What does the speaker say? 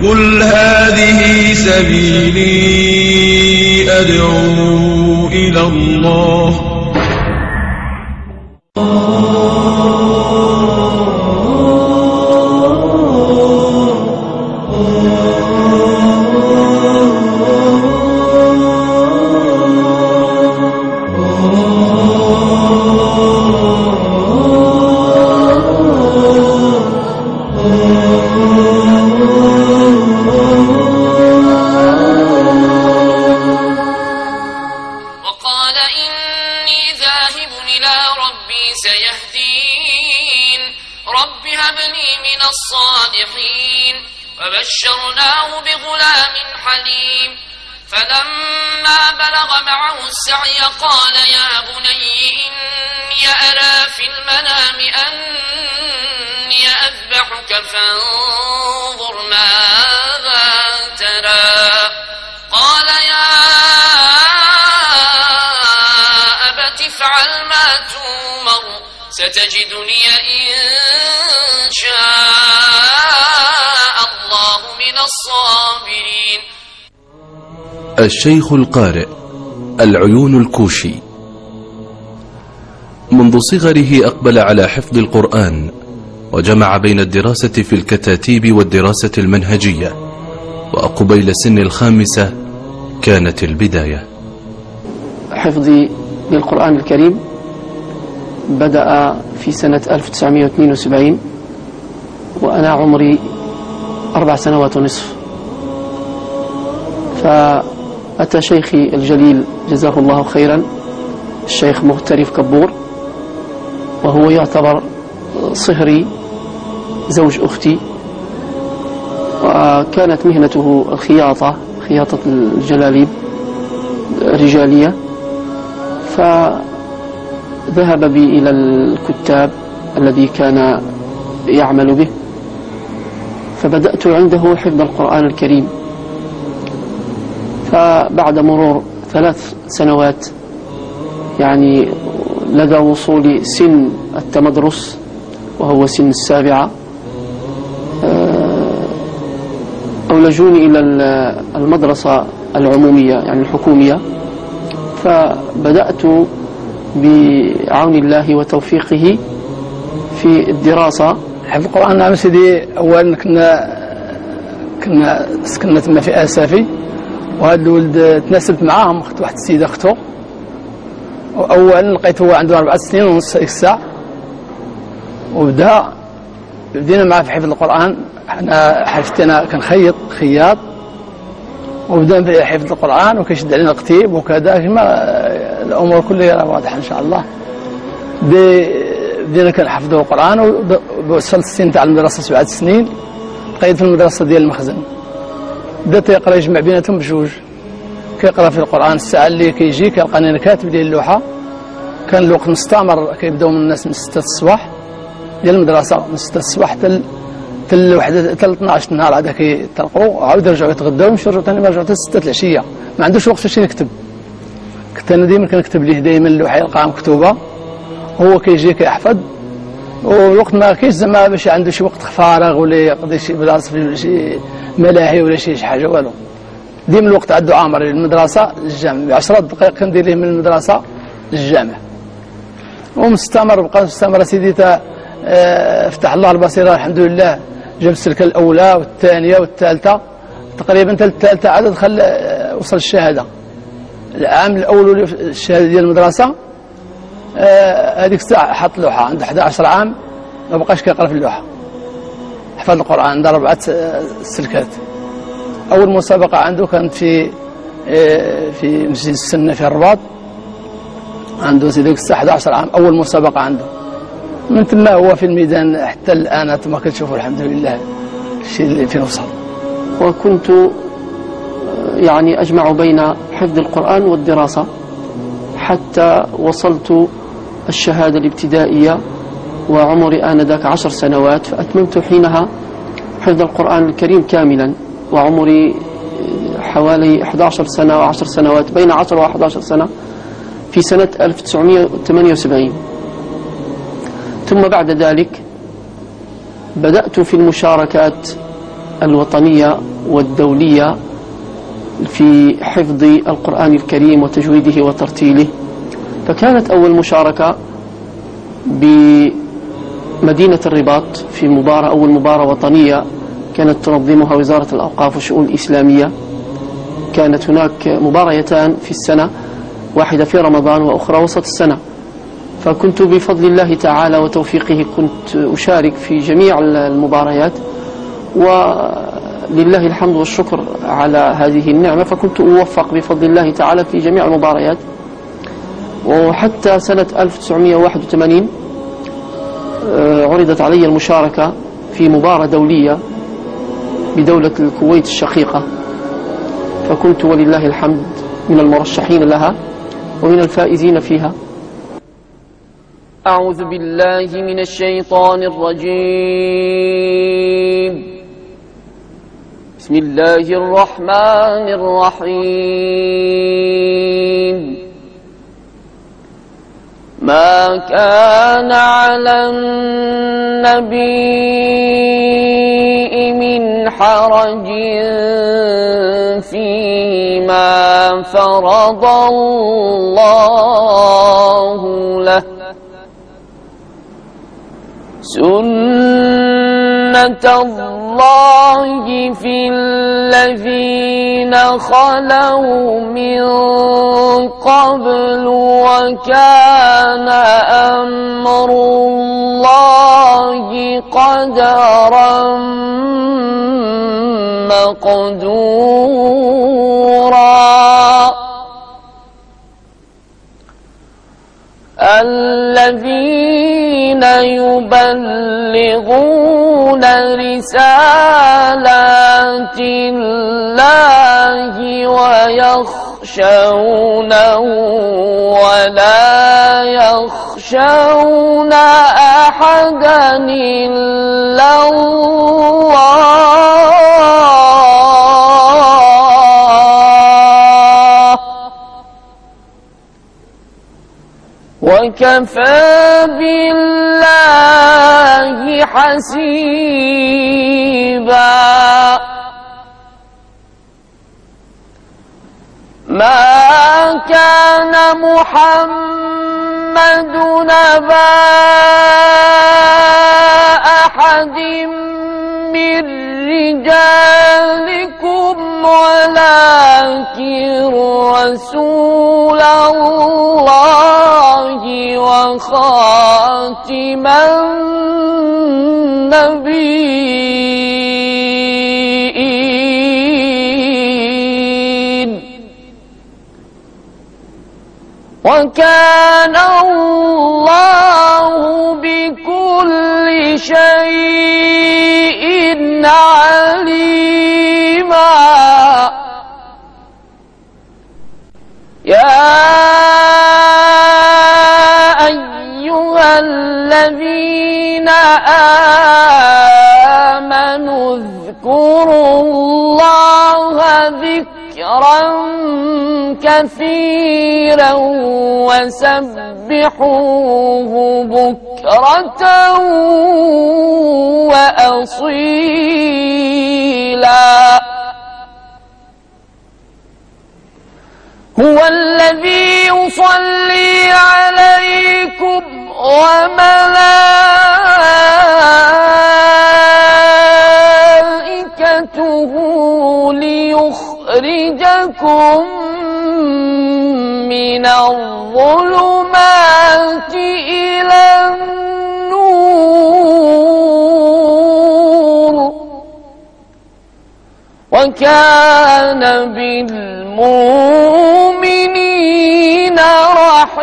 قل هذه سبيلي أدعو إلى الله. فبشرناه بغلام حليم فلما بلغ معه السعي قال يا بني إني أرى في المنام أني أذبحك فانظر ماذا ترى قال يا أبت افعل ما تؤمر ستجدني إن شاء الله من الصابرين. الشيخ القارئ العيون الكوشي منذ صغره أقبل على حفظ القرآن، وجمع بين الدراسة في الكتاتيب والدراسة المنهجية، وقبيل سن 5 كانت البداية. حفظي للقرآن الكريم بدأ في سنة 1972 وأنا عمري 4 سنوات ونصف. فأتى شيخي الجليل جزاه الله خيرا الشيخ مغترف كبور، وهو يعتبر صهري زوج أختي، وكانت مهنته الخياطة، خياطة الجلاليب الرجالية. فذهب بي إلى الكتاب الذي كان يعمل به، فبدأت عنده حفظ القرآن الكريم. فبعد مرور 3 سنوات، يعني لدى وصول سن التمدرس وهو سن 7، أولجوني إلى المدرسة العمومية يعني الحكومية. فبدأت بعون الله وتوفيقه في الدراسة. حفظ القرآن نعم سيدي. أولا كنا سكننا تما في أسافي، وهذا الولد تناسبت معاهم، أخت واحد السيدة أخته، وأولا لقيته هو عنده 4 سنين ونص الساعة، بدينا معاه في حفظ القرآن. أنا حفظت، أنا خياط، وبدأنا في حفظ القرآن وكيشد علينا الكتيب وكذا، كما الأمور كلها واضحة إن شاء الله. بدينا كنحفظوا القرآن، ووصلت السن تاع المدرسة 7 سنين، بقيت في المدرسة ديال المخزن. بدات يقرا يجمع بيناتهم بجوج، كيقرا في القرآن الساعة اللي كيجي كيلقاني أنا كاتب ديال اللوحة. كان الوقت مستمر، كيبداو من الناس من 6 الصباح ديال المدرسة، من 6 الصباح حتى 12 النهار عاد كيطلقوا، وعاود يرجعوا يتغداو ويمشيو ثاني ما رجعوا حتى 6 العشية. ما عندوش وقت باش نكتب. كنت أنا ديما كنكتب ليه دايما اللوحة يلقاها مكتوبة، هو كيجي كيحفظ، والوقت ما كاينش زعما باش عنده شي وقت فارغ ولا يقضي شي بلاصه في شي ملاهي ولا شي حاجه والو. ديما الوقت عنده عامر للمدرسه للجامع، 10 دقائق كندير ليه من المدرسه للجامع. ومستمر، بقى مستمر سيدي فتح الله البصيره الحمد لله. جاب السلكه الاولى والثانيه والثالثه، تقريبا حتى الثالثه عاد وصل الشهاده. العام الاول الشهاده ديال المدرسه، هذيك الساعه حط لوحه عنده 11 عام، ما بقاش كيقرا في اللوحه. حفظ القران عنده 4 سلكات. اول مسابقه عنده كانت في مسجد السنه في الرباط، عنده ديك الساعه 11 عام، اول مسابقه عنده. من ثم هو في الميدان حتى الان ما كتشوفوا الحمد لله الشيء اللي فين وصل. وكنت يعني أجمع بين حفظ القرآن والدراسة حتى وصلت الشهادة الابتدائية، وعمري آنذاك 10 سنوات، فأتممت حينها حفظ القرآن الكريم كاملا، وعمري حوالي 11 سنة و10 سنوات، بين 10 و11 سنة، في سنة 1978. ثم بعد ذلك بدأت في المشاركات الوطنية والدولية في حفظ القرآن الكريم وتجويده وترتيله. فكانت أول مشاركة بمدينة الرباط في أول مباراة وطنية كانت تنظمها وزارة الأوقاف والشؤون الإسلامية. كانت هناك مباريتان في السنة، واحدة في رمضان وأخرى وسط السنة. فكنت بفضل الله تعالى وتوفيقه كنت أشارك في جميع المباريات، ولله الحمد والشكر على هذه النعمة، فكنت أوفق بفضل الله تعالى في جميع المباريات. وحتى سنة 1981 عرضت علي المشاركة في مباراة دولية بدولة الكويت الشقيقة، فكنت ولله الحمد من المرشحين لها ومن الفائزين فيها. أعوذ بالله من الشيطان الرجيم. بسم الله الرحمن الرحيم. ما كان على النبي من حرج فيما فرض الله له، سنة الله في الذين خلوا من قبل، وكان أمر الله قدرا مقدورا. الذين يبلغون رسالات الله ويخشونه ولا يخشون أحدا إلا الله، وكفى بالله حسيبا. ما كان محمد نبا أحد من رجالكم ولكن رسول الله وخاتم النبيين، وكان الله بكل شيء عليما. يا أيها الذين آمنوا اذكروا الله ذكرا كثيرا وسبحوه بكرة وأصيلا. هو الذي يصلي عليكم وملائكته ليخرجكم من الظلمات إلى النور، وكان بالمؤمنين رحيما.